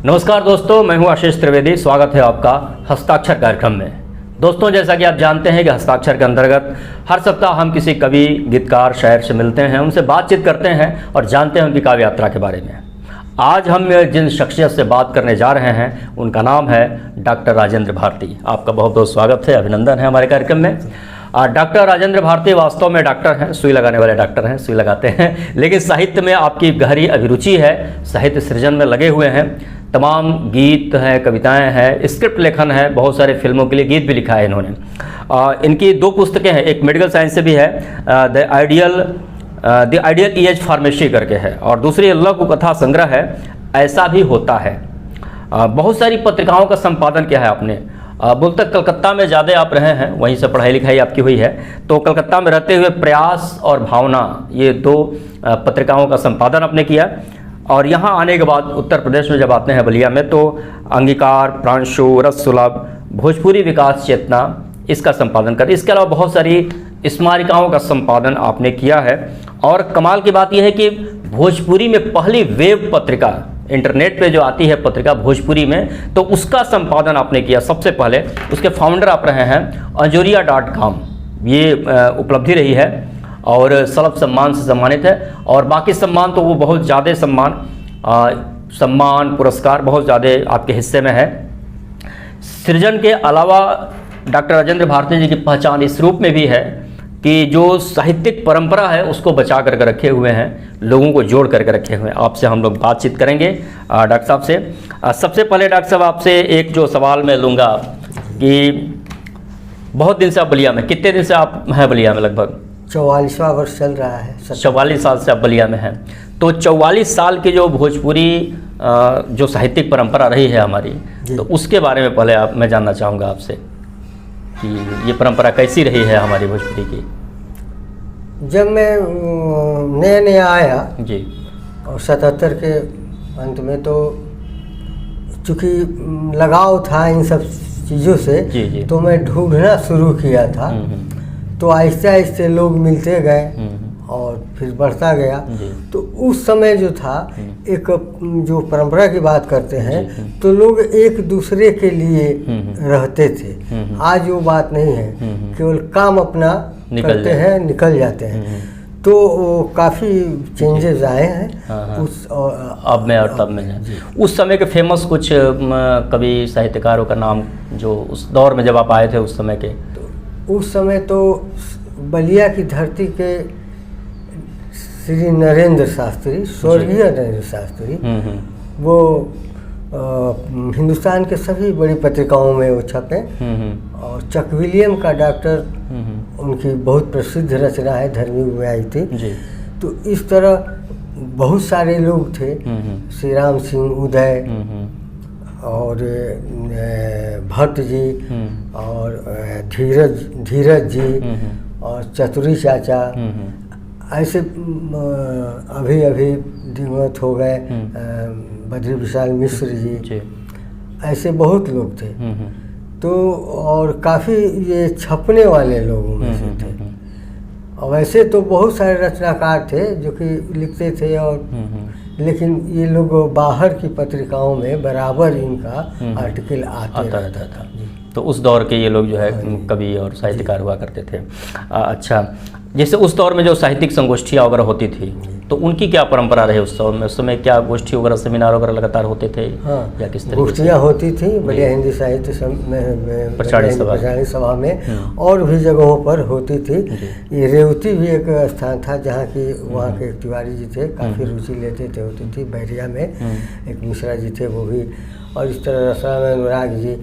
नमस्कार दोस्तों, मैं हूं आशीष त्रिवेदी। स्वागत है आपका हस्ताक्षर कार्यक्रम में। दोस्तों, जैसा कि आप जानते हैं कि हस्ताक्षर के अंतर्गत हर सप्ताह हम किसी कवि, गीतकार, शायर से मिलते हैं, उनसे बातचीत करते हैं और जानते हैं उनकी काव्य यात्रा के बारे में। आज हम जिन शख्सियत से बात करने जा रहे हैं उनका नाम है डॉक्टर राजेंद्र भारती। आपका बहुत बहुत स्वागत है, अभिनंदन है हमारे कार्यक्रम में। डॉक्टर राजेंद्र भारती वास्तव में डॉक्टर हैं, सुई लगाने वाले डॉक्टर हैं, सुई लगाते हैं, लेकिन साहित्य में आपकी गहरी अभिरुचि है, साहित्य सृजन में लगे हुए हैं। तमाम गीत हैं, कविताएं हैं, स्क्रिप्ट लेखन है, बहुत सारे फिल्मों के लिए गीत भी लिखा है इन्होंने। इनकी 2 पुस्तकें हैं, एक मेडिकल साइंस से भी है, द आइडियल एज फार्मेसी करके है, और दूसरी लघु कथा संग्रह है, ऐसा भी होता है। बहुत सारी पत्रिकाओं का संपादन किया है आपने। बोलते कलकत्ता में ज़्यादा आप रहे हैं, वहीं से पढ़ाई लिखाई आपकी हुई है, तो कलकत्ता में रहते हुए प्रयास और भावना, ये 2 पत्रिकाओं का संपादन आपने किया। और यहाँ आने के बाद उत्तर प्रदेश में जब आते हैं बलिया में, तो अंगीकार, प्रांशु, रस सुलभ, भोजपुरी विकास चेतना, इसका संपादन कर। इसके अलावा बहुत सारी स्मारिकाओं का संपादन आपने किया है। और कमाल की बात यह है कि भोजपुरी में पहली वेब पत्रिका, इंटरनेट पे जो आती है पत्रिका भोजपुरी में, तो उसका संपादन आपने किया सबसे पहले। उसके फाउंडर आप रहे हैं, anjoria.com, ये उपलब्धि रही है और सलभ सम्मान से सम्मानित है। और बाकी सम्मान तो वो बहुत ज़्यादा सम्मान पुरस्कार बहुत ज़्यादा आपके हिस्से में है। सृजन के अलावा डॉक्टर राजेंद्र भारती जी की पहचान इस रूप में भी है कि जो साहित्यिक परंपरा है उसको बचा करके रखे हुए हैं, लोगों को जोड़ करके रखे हुए हैं। आपसे हम लोग बातचीत करेंगे डॉक्टर साहब से। सबसे पहले डॉक्टर साहब आपसे एक जो सवाल मैं लूँगा कि बहुत दिन से आप बलिया में, कितने दिन से आप हैं बलिया में? लगभग 44वां वर्ष चल रहा है। 44 साल से आप बलिया में हैं। तो 44 साल की जो भोजपुरी जो साहित्यिक परंपरा रही है हमारी, तो उसके बारे में पहले मैं जानना चाहूँगा आपसे कि ये परंपरा कैसी रही है हमारी भोजपुरी की। जब मैं नया आया जी, और 77 के अंत में, तो चूँकि लगाव था इन सब चीज़ों से, जी। तो मैं ढूंढना शुरू किया था। तो आहिस्ते आहिस्ते लोग मिलते गए और फिर बढ़ता गया। तो उस समय जो था, एक जो परंपरा की बात करते हैं, तो लोग एक दूसरे के लिए रहते थे। आज वो बात नहीं है, केवल काम अपना करते हैं, निकल जाते हैं। तो काफ़ी चेंजेस आए हैं उस अब में और तब में। उस समय के फेमस कुछ कवि साहित्यकारों का नाम जो उस दौर में जब आप आए थे उस समय के? उस समय तो बलिया की धरती के श्री नरेंद्र शास्त्री, स्वर्गीय नरेंद्र शास्त्री, वो हिंदुस्तान के सभी बड़ी पत्रिकाओं में वो छपे। और चक विलियम का डॉक्टर, उनकी बहुत प्रसिद्ध रचना है, धर्मी में आई थी। तो इस तरह बहुत सारे लोग थे, श्री राम सिंह उदय और भट्ट जी और धीरज जी और चतुरी चाचा, ऐसे अभी दिवंगत हो गए बद्री विशाल मिश्र जी, ऐसे बहुत लोग थे। तो और काफ़ी ये छपने वाले लोगों में से थे। और वैसे तो बहुत सारे रचनाकार थे जो कि लिखते थे, और लेकिन ये लोग बाहर की पत्रिकाओं में बराबर इनका आर्टिकल आता रहता था। तो उस दौर के ये लोग जो है कवि और साहित्यकार हुआ करते थे। अच्छा, जैसे उस दौर में जो साहित्यिक संगोष्ठियाँ वगैरह होती थी, तो उनकी क्या परंपरा रही उस दौर में? उस समय क्या गोष्ठी वगैरह, सेमिनार वगैरह लगातार होते थे? या किस तरह गोष्ठियाँ होती थी बढ़िया हिंदी साहित्य में, प्रचारी सभा में, और भी जगहों पर होती थी। ये रेवती भी एक स्थान था जहाँ की वहाँ के तिवारी जी थे, काफ़ी रुचि लेते थे, होती थी। बैरिया में एक मिश्रा जी थे, वो भी। और इस तरह रसा में अनुराग जी,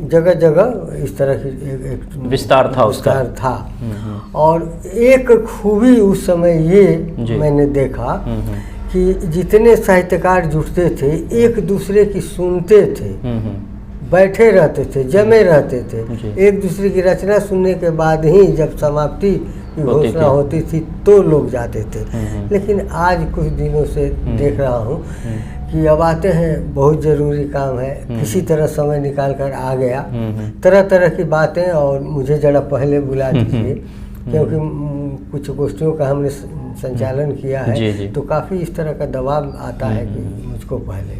जगह जगह इस तरह की एक विस्तार था। और एक खूबी उस समय ये मैंने देखा कि जितने साहित्यकार जुटते थे, एक दूसरे की सुनते थे, बैठे रहते थे, जमे रहते थे। एक दूसरे की रचना सुनने के बाद ही जब समाप्ति की घोषणा होती थी तो लोग जाते थे। लेकिन आज कुछ दिनों से देख रहा हूँ कि अब आते हैं, बहुत ज़रूरी काम है, किसी तरह समय निकाल कर आ गया, तरह तरह की बातें, और मुझे ज़रा पहले बुला दीजिए, क्योंकि कुछ गोष्ठियों का हमने संचालन किया है, तो काफ़ी इस तरह का दबाव आता है कि मुझको पहले।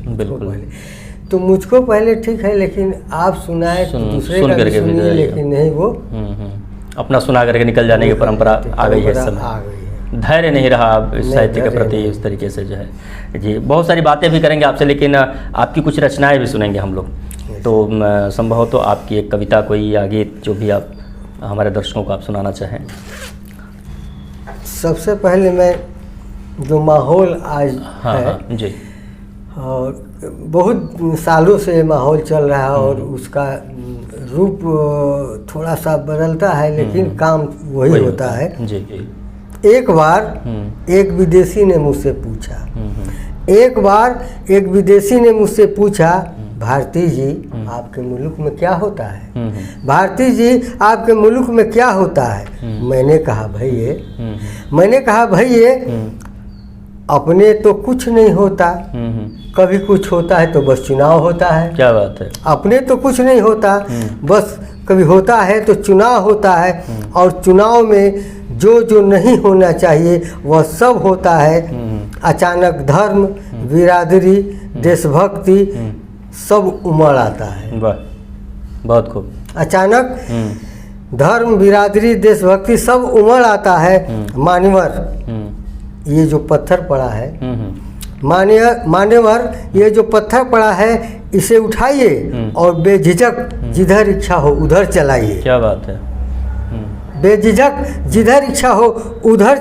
तो मुझको पहले ठीक है, लेकिन आप सुनाए तो दूसरे सुन का भी करके भी सुनिए, लेकिन नहीं वो अपना सुना करके निकल जाने की परंपरा आ गई है इस आ समय। गई है। धैर्य नहीं रहा अब इस नहीं, साहित्य के धैर्य प्रति नहीं। इस तरीके से जो है जी। बहुत सारी बातें भी करेंगे आपसे, लेकिन आपकी कुछ रचनाएं भी सुनेंगे हम लोग। तो संभव तो आपकी एक कविता कोई या गीत जो भी आप हमारे दर्शकों को आप सुनाना चाहें। सबसे पहले मैं जो माहौल आज हाँ है, हाँ जी। और बहुत सालों से माहौल चल रहा है और उसका रूप थोड़ा सा बदलता है, लेकिन काम वही होता है। जी जी। एक बार एक विदेशी ने मुझसे पूछा, एक बार एक विदेशी ने मुझसे पूछा, भारती जी आपके मुल्क में क्या होता है? भारती जी आपके मुल्क में क्या होता है? मैंने कहा भैया अपने तो कुछ नहीं होता, कभी कुछ होता है तो बस चुनाव होता है। क्या बात है। अपने तो कुछ नहीं होता, बस कभी होता है तो चुनाव होता है, और चुनाव में जो जो नहीं होना चाहिए वह सब होता है। अचानक धर्म, बिरादरी, देशभक्ति सब उमड़ आता है। वाह, बहुत खूब। अचानक धर्म, बिरादरी, देशभक्ति सब उमड़ आता है। मान्यवर ये जो पत्थर पड़ा है, मान्यवर ये जो पत्थर पड़ा है इसे उठाइए और बेझिझक जिधर इच्छा हो उधर चलाइए। क्या बात है। बेझिझक जिधर इच्छा हो उधर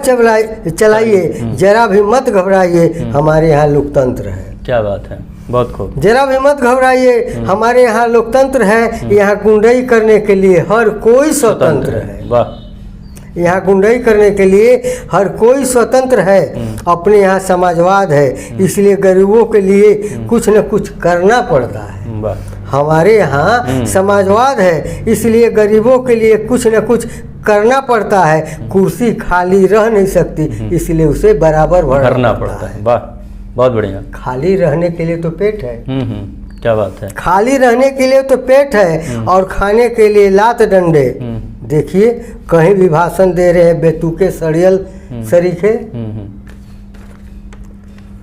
चलाइए, जरा भी मत घबराइए, हमारे यहाँ लोकतंत्र है। क्या बात है, बहुत खूब। जरा भी मत घबराइए, हमारे यहाँ लोकतंत्र है। यहाँ गुंडई करने के लिए हर कोई स्वतंत्र है। वाह। यहाँ गुंडई करने के लिए हर कोई स्वतंत्र है। अपने यहाँ समाजवाद है, इसलिए गरीबों के लिए कुछ न कुछ करना पड़ता है। वाह। हमारे यहाँ समाजवाद है, इसलिए गरीबों के लिए कुछ न कुछ करना पड़ता है। कुर्सी खाली रह नहीं सकती, इसलिए उसे बराबर भरना पड़ता है। वाह, बहुत बढ़िया। खाली रहने के लिए तो पेट है। क्या बात है। खाली रहने के लिए तो पेट है और खाने के लिए लात डंडे। देखिए कहीं भी भाषण दे रहे हैं बेतुके सड़ियल सरीखे,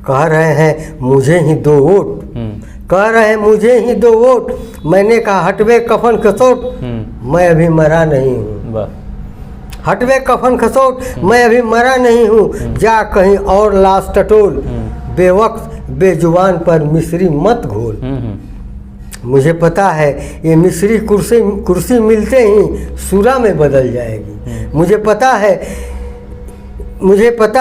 कह रहे हैं मुझे ही दो वोट, कह रहे हैं मुझे ही दो वोट। मैंने कहा हटवे कफन खसोट, मैं अभी मरा नहीं हूँ। हटवे कफन खसोट, मैं अभी मरा नहीं हूँ। जा कहीं और लाश टटोल, बेवक्त बेजुबान पर मिश्री मत घोल। मुझे पता है ये मिश्री कुर्सी मिलते ही सूरा में बदल जाएगी। मुझे पता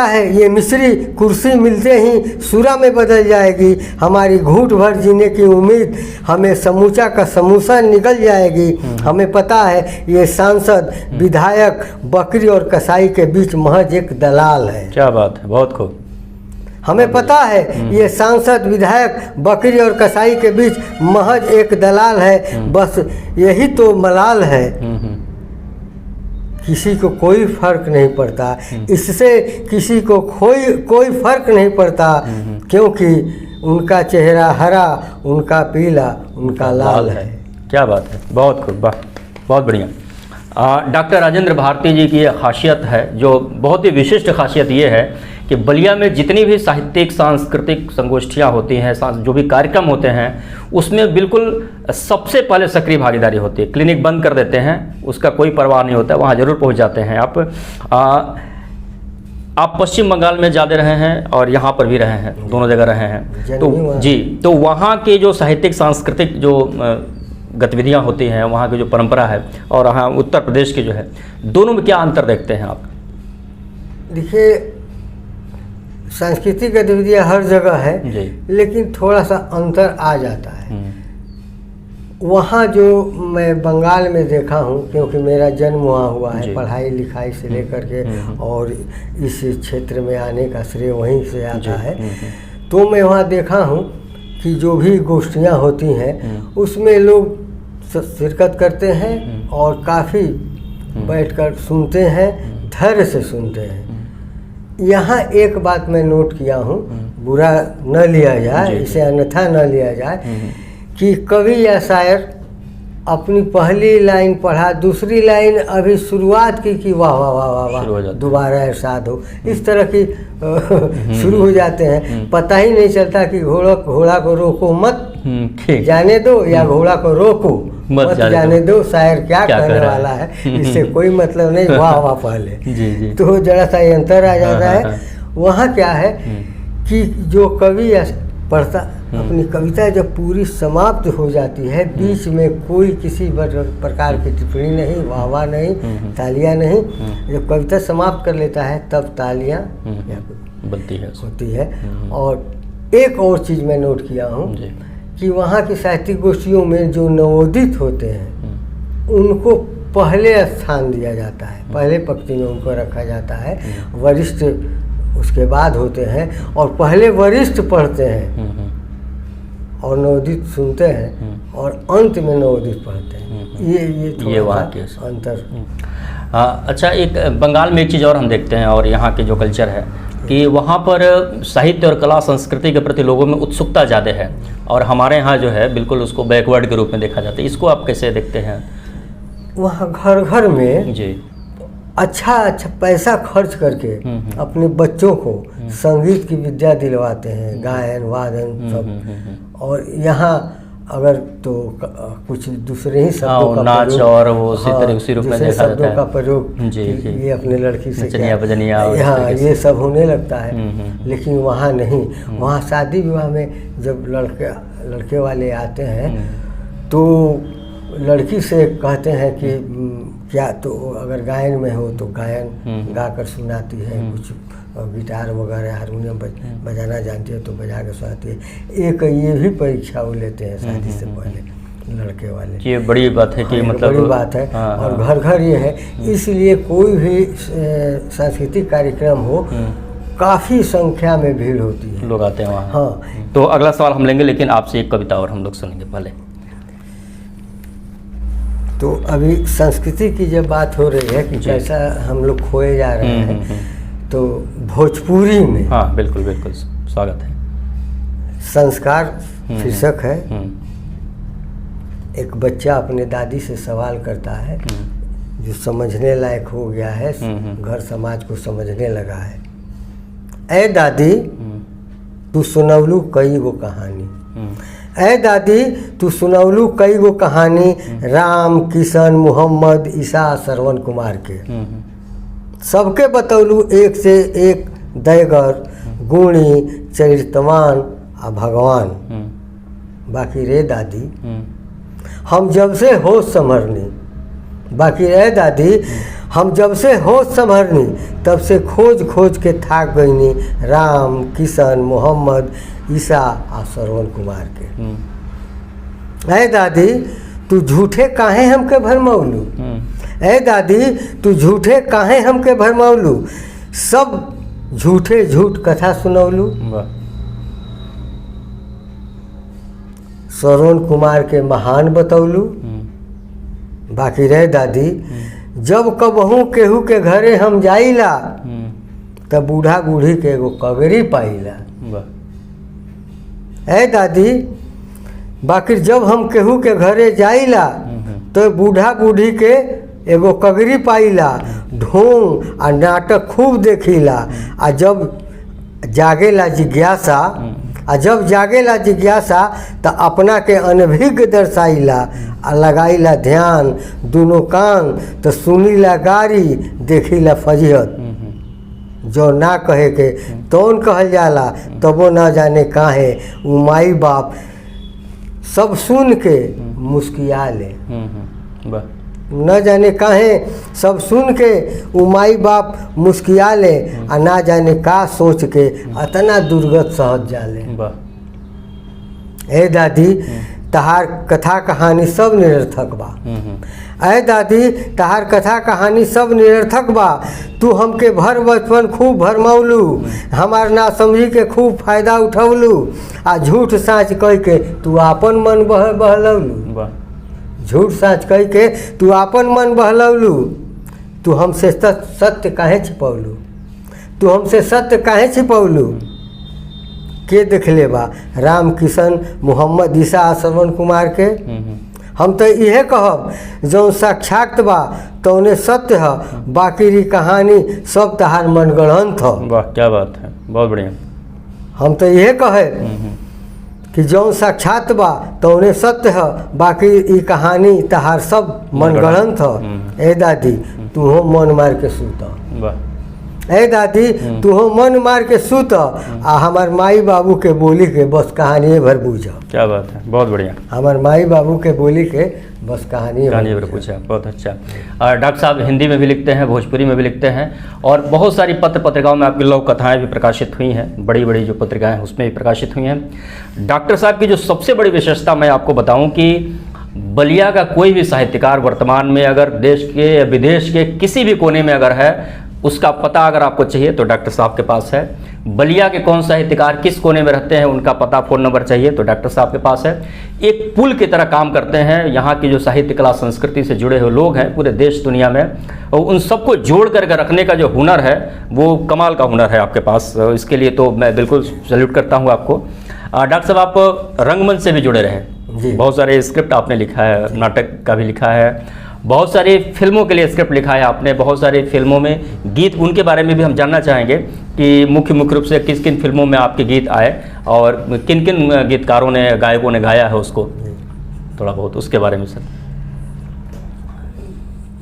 है ये मिश्री कुर्सी मिलते ही सूरा में बदल जाएगी। हमारी घूंट भर जीने की उम्मीद हमें समूचा का समूसा निकल जाएगी। हमें पता है ये सांसद, विधायक, बकरी और कसाई के बीच महज एक दलाल है। क्या बात है, बहुत खूब। हमें पता है ये सांसद, विधायक, बकरी और कसाई के बीच महज एक दलाल है। बस यही तो मलाल है, किसी को कोई फर्क नहीं पड़ता। इससे किसी को कोई फर्क नहीं पड़ता, क्योंकि उनका चेहरा हरा, उनका पीला, उनका लाल है। क्या बात है, बहुत खूब। वाह, बहुत बढ़िया। डॉक्टर राजेंद्र भारती जी की खासियत है, जो बहुत ही विशिष्ट खासियत ये है कि बलिया में जितनी भी साहित्यिक सांस्कृतिक संगोष्ठियाँ होती हैं, जो भी कार्यक्रम होते हैं, उसमें बिल्कुल सबसे पहले सक्रिय भागीदारी होती है। क्लिनिक बंद कर देते हैं, उसका कोई परवाह नहीं होता, वहाँ ज़रूर पहुँच जाते हैं आप पश्चिम बंगाल में ज़्यादा रहे हैं और यहाँ पर भी रहे हैं, दोनों जगह रहे हैं। तो जी, तो वहाँ के जो साहित्यिक सांस्कृतिक जो गतिविधियाँ होती हैं, वहाँ की जो परंपरा है, और यहाँ उत्तर प्रदेश की जो है, दोनों में क्या अंतर देखते हैं आप? देखिए सांस्कृतिक गतिविधियाँ हर जगह है जी, लेकिन थोड़ा सा अंतर आ जाता है। वहाँ जो मैं बंगाल में देखा हूँ, क्योंकि मेरा जन्म वहाँ हुआ है, पढ़ाई लिखाई से लेकर के और इस क्षेत्र में आने का श्रेय वहीं से आता है। तो मैं वहाँ देखा हूँ कि जो भी गोष्ठियाँ होती हैं उसमें लोग शिरकत करते हैं और काफ़ी बैठकर सुनते हैं, धैर्य से सुनते हैं। यहाँ एक बात मैं नोट किया हूँ, बुरा न लिया जाए, इसे अन्यथा न लिया जाए, कि कवि या शायर अपनी पहली लाइन पढ़ा, दूसरी लाइन अभी शुरुआत की वाह वाह वाह वाह वाह, दोबारा इरशाद हो, इस तरह की शुरू हो जाते हैं। पता ही नहीं चलता कि घोड़ा को रोको मत, ठीक। जाने दो या घोड़ा को रोको, मत जाने दो शायर क्या क्या कहने कर रहा है। वाला है, इससे कोई मतलब नहीं, वाह वाह पहले। जी जी। तो जरा सा ये अंतर आ जाता है। हाँ। वहाँ क्या है कि जो कवि पढ़ता अपनी कविता जब पूरी समाप्त हो जाती है, बीच में कोई किसी प्रकार की टिप्पणी नहीं, वाह नहीं, तालियां नहीं, जब कविता समाप्त कर लेता है तब तालियां बनती है होती है। और एक और चीज़ मैं नोट किया हूँ कि वहाँ की साहित्यिक गोष्ठियों में जो नवोदित होते हैं उनको पहले स्थान दिया जाता है, पहले पंक्ति में उनको रखा जाता है। वरिष्ठ उसके बाद होते हैं और पहले वरिष्ठ पढ़ते हैं और नवोदित सुनते हैं और अंत में नवोदित पढ़ते हैं। ये वहाँ के अंतर। हाँ, अच्छा, एक बंगाल में एक चीज़ और हम देखते हैं और यहाँ के जो कल्चर है कि वहाँ पर साहित्य और कला संस्कृति के प्रति लोगों में उत्सुकता ज़्यादा है, और हमारे यहाँ जो है बिल्कुल उसको बैकवर्ड के रूप में देखा जाता है। इसको आप कैसे देखते हैं? वहाँ घर घर में जी अच्छा पैसा खर्च करके अपने बच्चों को संगीत की विद्या दिलवाते हैं, गायन वादन सब। और यहाँ अगर तो कुछ दूसरे ही शब्दों का नाच प्रयोग, और वो उसी रूप में देखा जाता है, शब्दों का प्रयोग, जी जी, ये अपने लड़की से नचनिया बजनिया, हाँ ये सब होने लगता है। लेकिन वहाँ नहीं, वहाँ शादी विवाह में जब लड़के वाले आते हैं तो लड़की से कहते हैं कि क्या, तो अगर गायन में हो तो गायन गा कर सुनाती है, कुछ गिटार वगैरह हारमोनियम बजाना जानती है तो बजा कर सुनाती है। एक ये भी परीक्षा वो लेते हैं शादी से पहले लड़के वाले। ये बड़ी बात है कि मतलब बड़ी बात है। और घर घर ये है, इसलिए कोई भी सांस्कृतिक कार्यक्रम हो काफ़ी संख्या में भीड़ होती है, लोग आते हैं वहाँ। हाँ, तो अगला सवाल हम लेंगे, लेकिन आपसे एक कविता और हम लोग सुनेंगे पहले। तो अभी संस्कृति की जब बात हो रही है कि कैसा हम लोग खोए जा रहे हैं, तो भोजपुरी में, हाँ बिल्कुल बिल्कुल, स्वागत है। संस्कार शीर्षक है। एक बच्चा अपने दादी से सवाल करता है, जो समझने लायक हो गया है, घर समाज को समझने लगा है। ऐ दादी तू सुनवलू कई गो कहानी, ऐ दादी तू सुनवलू कई गो कहानी, राम किशन मोहम्मद ईसा श्रवण कुमार के। सबके बतौलू एक से एक दयगर, गुणी चरित्रवान आ भगवान। बाकी रे दादी हम जब से होश संभरनी, बाकी रे दादी हम जब से होश संभरनी, तब से खोज खोज के थाक गईनी राम किशन मोहम्मद ईसा आ श्रवण कुमार के। ऐ दादी तू झूठे काहे हमके भरमौलू, ऐ दादी तू झूठे काहे हमके भरमौलू, सब झूठे झूठ कथा सुनौलू। श्रवण कुमार के महान बतौलू। बाकी रहे दादी जब कबहू केहू के घरे हम जाइला, तब बूढ़ा बूढ़ी के एगो कगरी पाइला। ऐ दादी बाकी जब हम केहू के घरे जाइला, तो बूढ़ा बूढ़ी के एगो कगरी पाइला, ढोंग आ नाटक खूब देखिला। आ जब जागेला जिज्ञासा, जब जागेला जिज्ञासा तो अपना के अनभिज्ञ दर्शाइला, आ लगाइला ध्यान दोनों कान, तो सुनीला गारी देखिला फजीहत। जो ना कहे के तौन कहल जाला, तबो ना जाने काहे उ माई बाप सब सुन के मुस्किया ले। न जाने काहे सब सुन के उ माई बाप मुस्किया ले, आ ना जाने का सोच के अतना दुर्गत सहज जाले। ए दादी तहार कथा कहानी सब निरर्थक बा, ऐ दादी तहार कथा कहानी सब निरर्थक बा। तू हमके भर बचपन खूब भरमौलू, हमार ना समझी के खूब फायदा उठौलू। आ झूठ साँच कह के तू आपन मन बहलौलू, झूठ साँच कह के तू आपन मन बहलौलू। तू हमसे सत्य काहे छिपौलू, तू हमसे सत्य काहे छिपौलू। के देखले बा राम किशन मोहम्मद ईसा श्रवण कुमार के। हम तो यह कहब जो साक्षात बा तौने सत्य है, बाकी री कहानी सब तहार मनगढ़ंत है। वाह क्या बात है, बहुत बढ़िया। हम तो यह कहे कि जौन साक्षात बा तौने सत्य है, बाकी ई कहानी तहार सब मनगढ़ंत है। ए दादी तू हो मन मार के सूत, ए दादी तू हो मन मार के सूत, आ हमार माई बाबू के बोली के बस कहानी भर बूझ। क्या बात है, बहुत बढ़िया। हमार माई बाबू के बोली के बस कहानी भर पूछा, बहुत अच्छा। डॉक्टर साहब हिंदी में भी लिखते हैं, भोजपुरी में भी लिखते हैं, और बहुत सारी पत्र पत्रिकाओं में आपकी लोक कथाएं भी प्रकाशित हुई हैं, बड़ी बड़ी जो पत्रिकाएं हैं उसमें भी प्रकाशित हुई हैं। डॉक्टर साहब की जो सबसे बड़ी विशेषता मैं आपको बताऊं कि बलिया का कोई भी साहित्यकार वर्तमान में अगर देश के या विदेश के किसी भी कोने में अगर है, उसका पता अगर आपको चाहिए तो डॉक्टर साहब के पास है। बलिया के कौन साहित्यकार किस कोने में रहते हैं, उनका पता, फ़ोन नंबर चाहिए तो डॉक्टर साहब के पास है। एक पुल की तरह काम करते हैं। यहाँ की जो साहित्य कला संस्कृति से जुड़े हुए लोग हैं पूरे देश दुनिया में, और उन सबको जोड़ करके रखने का जो हुनर है वो कमाल का हुनर है आपके पास। इसके लिए तो मैं बिल्कुल सैल्यूट करता हूँ आपको। डॉक्टर साहब आप रंगमंच से भी जुड़े रहे, बहुत सारे स्क्रिप्ट आपने लिखा है, नाटक का भी लिखा है, बहुत सारी फिल्मों के लिए स्क्रिप्ट लिखा है आपने, बहुत सारी फिल्मों में गीत, उनके बारे में भी हम जानना चाहेंगे कि मुख्य रूप से किस किन फिल्मों में आपके गीत आए और किन किन गीतकारों ने, गायकों ने गाया है उसको, थोड़ा बहुत उसके बारे में सर।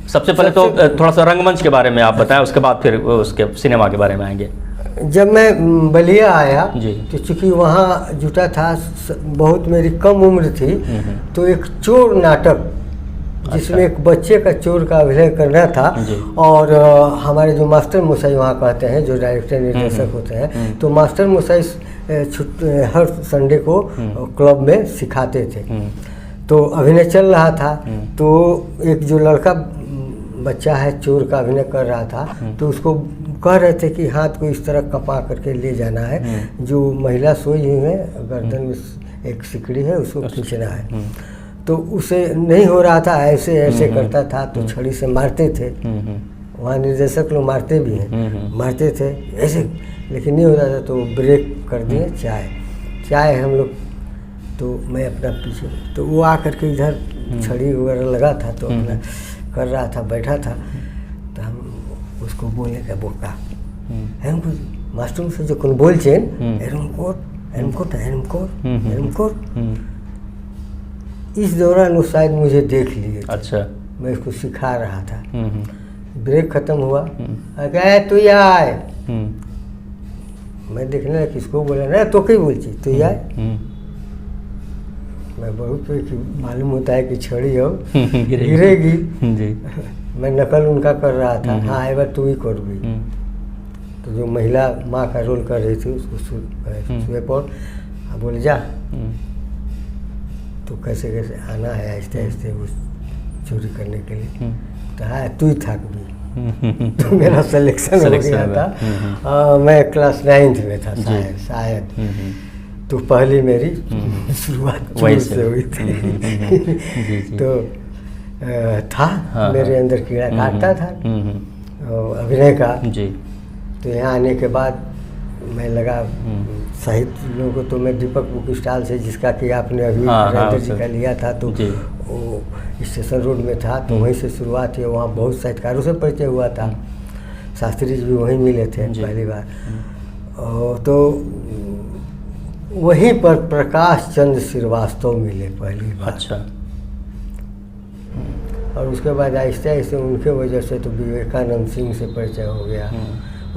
सबसे पहले तो थोड़ा सा रंगमंच के बारे में आप बताएं, उसके बाद फिर उसके सिनेमा के बारे में आएंगे। जब मैं बलिया आया तो चूँकि वहाँ जुटा था, बहुत मेरी कम उम्र थी, तो एक चोर नाटक जिसमें एक बच्चे का चोर का अभिनय करना था, और हमारे जो मास्टर मुसाई वहाँ कहते हैं, जो डायरेक्टर निर्देशक होते हैं, तो मास्टर मुसाई हर संडे को क्लब में सिखाते थे। तो अभिनय चल रहा था, तो एक जो लड़का बच्चा है चोर का अभिनय कर रहा था, तो उसको कह रहे थे कि हाथ को इस तरह कपा करके ले जाना है, जो महिला सोई हुई है गर्दन में एक सिकड़ी है उसको खींचना है। तो उसे नहीं हो रहा था, ऐसे ऐसे करता था, तो छड़ी से मारते थे। वहाँ निर्देशक लोग मारते भी हैं, मारते थे ऐसे, लेकिन नहीं होता था, तो ब्रेक कर दिए। चाय हम लोग, तो मैं अपना पीछे, तो वो आकर के इधर छड़ी वगैरह लगा था, तो अपना कर रहा था, बैठा था, तो हम उसको बोले का बोका हमको मास्टर से जो कौन बोल चेन एरमकोट। इस दौरान वो शायद मुझे देख लिए। अच्छा। मैं इसको सिखा रहा था। ब्रेक खत्म हुआ, कहे तू ये आए, मैं देखने लगा किसको बोला ना, तो कहीं बोलची तू ये आए। मैं बहुत मालूम होता है कि छड़ी अब गिरेगी जी। मैं नकल उनका कर रहा था। हाँ एक बार तू ही कर गई। तो जो महिला माँ का रोल कर रही थी उसको सुबह पर बोले जा, तो कैसे कैसे आना है आहिस्ते आहिस्ते उस चोरी करने के लिए। तो हाँ तू ही थक भी। तो मेरा सिलेक्शन हो गया था। मैं क्लास 9th में था शायद। तो पहली मेरी शुरुआत वहीं से हुई थी। तो था मेरे अंदर कीड़ा काटता था अभिनय का। तो यहाँ आने के बाद मैं लगा साहित्य लोगों को, तो मैं दीपक बुक स्टॉल से, जिसका कि आपने अभी नरेंद्र जी का लिया था, तो वो स्टेशन रोड में था, तो वहीं से शुरुआत है। वहाँ बहुत साहित्यकारों से परिचय हुआ था, शास्त्री जी भी वहीं मिले थे पहली बार। तो वहीं पर प्रकाश चंद्र श्रीवास्तव मिले पहली बार। अच्छा। और उसके बाद आहिस्ते आहिस्ते उनके वजह से तो विवेकानंद सिंह से परिचय हो गया,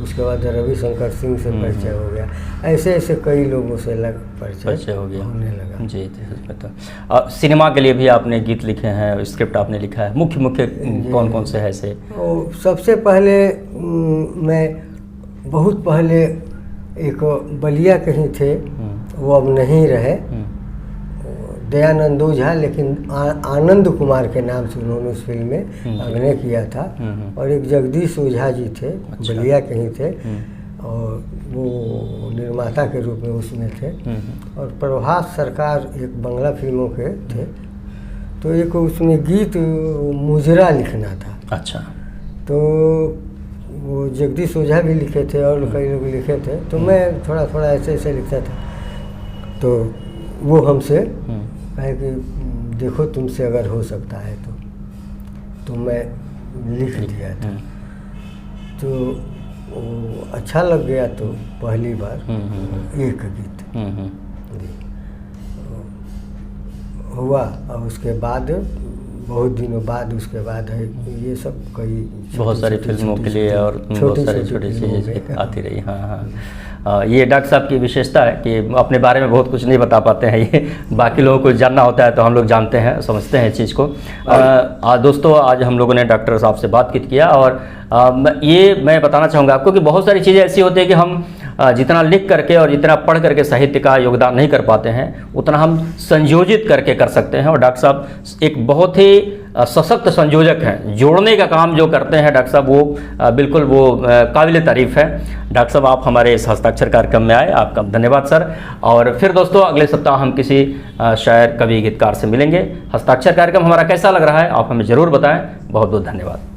उसके बाद रविशंकर सिंह से परिचय हो गया, ऐसे ऐसे कई लोगों से परिचय हो गया, होने लगा। जी बता। सिनेमा के लिए भी आपने गीत लिखे हैं, स्क्रिप्ट आपने लिखा है, मुख्य कौन कौन से है ऐसे? सबसे पहले मैं बहुत पहले एक बलिया कहीं थे, वो अब नहीं रहे, दयानंद ओझा, लेकिन आनंद कुमार के नाम से उन्होंने उस फिल्म में अभिनय किया था। और एक जगदीश ओझा जी थे, बलिया कहीं थे, और वो निर्माता के रूप में उसमें थे। और प्रभात सरकार एक बांग्ला फिल्मों के थे। तो एक उसमें गीत मुजरा लिखना था। अच्छा। तो वो जगदीश ओझा भी लिखे थे और कई लोग लिखे थे, तो मैं थोड़ा थोड़ा ऐसे ऐसे लिखता था। तो वो हमसे कहे कि देखो तुमसे अगर हो सकता है तो मैं लिख दिया था। तो वो अच्छा लग गया, तो पहली बार एक गीत हुआ और उसके बाद बहुत दिनों बाद उसके बाद है ये सब कई बहुत सारी फिल्मों के लिए और बहुत सारी छोटी चीज़ें आती रही। हाँ हाँ, ये डॉक्टर साहब की विशेषता है कि अपने बारे में बहुत कुछ नहीं बता पाते हैं, ये बाकी लोगों को जानना होता है तो हम लोग जानते हैं, समझते हैं इस चीज़ को। दोस्तों, आज हम लोगों ने डॉक्टर साहब से बातचीत किया और ये मैं बताना चाहूँगा आपको कि बहुत सारी चीज़ें ऐसी होती है कि हम जितना लिख करके और जितना पढ़ करके साहित्य का योगदान नहीं कर पाते हैं, उतना हम संयोजित करके कर सकते हैं। और डॉक्टर साहब एक बहुत ही सशक्त संयोजक हैं, जोड़ने का काम जो करते हैं डॉक्टर साहब, वो बिल्कुल वो काबिल तारीफ़ है। डॉक्टर साहब, आप हमारे इस हस्ताक्षर कार्यक्रम में आए, आपका धन्यवाद सर। और फिर दोस्तों, अगले सप्ताह हम किसी शायर, कवि, गीतकार से मिलेंगे। हस्ताक्षर कार्यक्रम हमारा कैसा लग रहा है आप हमें ज़रूर बताएं। बहुत बहुत धन्यवाद।